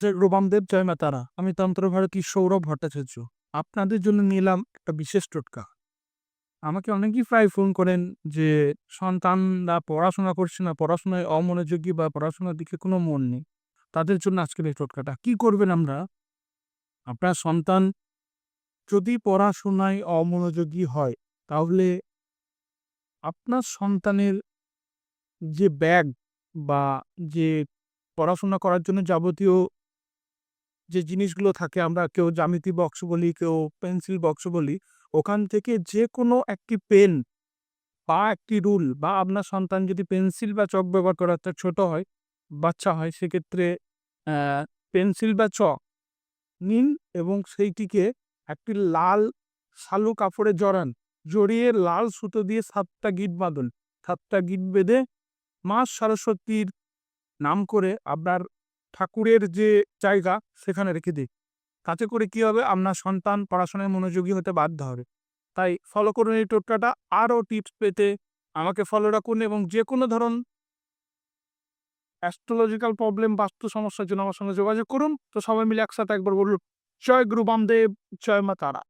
জয় গুরু বামদেব, জয় মা তারা। আমি তন্ত্রভারতী সৌরভ ভট্টাচার্য। আপনাদের জন্য নিলাম একটা বিশেষ টোটকা। আমাকে অনেকেই প্রায় ফোন করেন যে, সন্তানরা পড়াশোনা করছে না, পড়াশোনায় অমনোযোগী বা পড়াশোনার দিকে কোনো মন নেই। তাদের জন্য আজকের এই টোটকাটা। কি করবেন আমরা? আপনার সন্তান যদি পড়াশোনায় অমনোযোগী হয়, তাহলে আপনার সন্তানের যে ব্যাগ বা যে পড়াশোনা করার জন্য যাবতীয় যে জিনিসগুলো থাকে, আমরা কেউ জ্যামিতি বক্স বলি, কেউ পেন্সিল বক্স বলি, ওখান থেকে যেকোনো একটি পেন বা একটি রুল, বা আপনার সন্তান যদি পেন্সিল বা চক ব্যবহার করে অর্থাৎ ছোট হয়, বাচ্চা হয়, সেক্ষেত্রে পেন্সিল বা চক নিন এবং সেইটিকে একটি লাল শালু কাপড়ে জড়ান। জড়িয়ে লাল সুতো দিয়ে ৭টা গিঁট বাঁধুন। ৭টা গিঁট বেঁধে মা সরস্বতীর নাম করে আপনার ঠাকুরের যে জায়গা সেখানে রেখে দিন। তাতে করে কি হবে? আপনার সন্তান পড়াশোনায় মনোযোগী হতে বাধ্য হবে। তাই ফলো করুন এই টোটকাটা। আরও টিপস পেতে আমাকে ফলো রাখুন এবং যেকোনো ধরুন অ্যাস্ট্রোলজিক্যাল প্রবলেম, বাস্তু সমস্যার জন্য আমার সঙ্গে যোগাযোগ করুন। তো সবাই মিলে একসাথে একবার বলুন, জয় গুরু বামদেব, জয় মা তারা।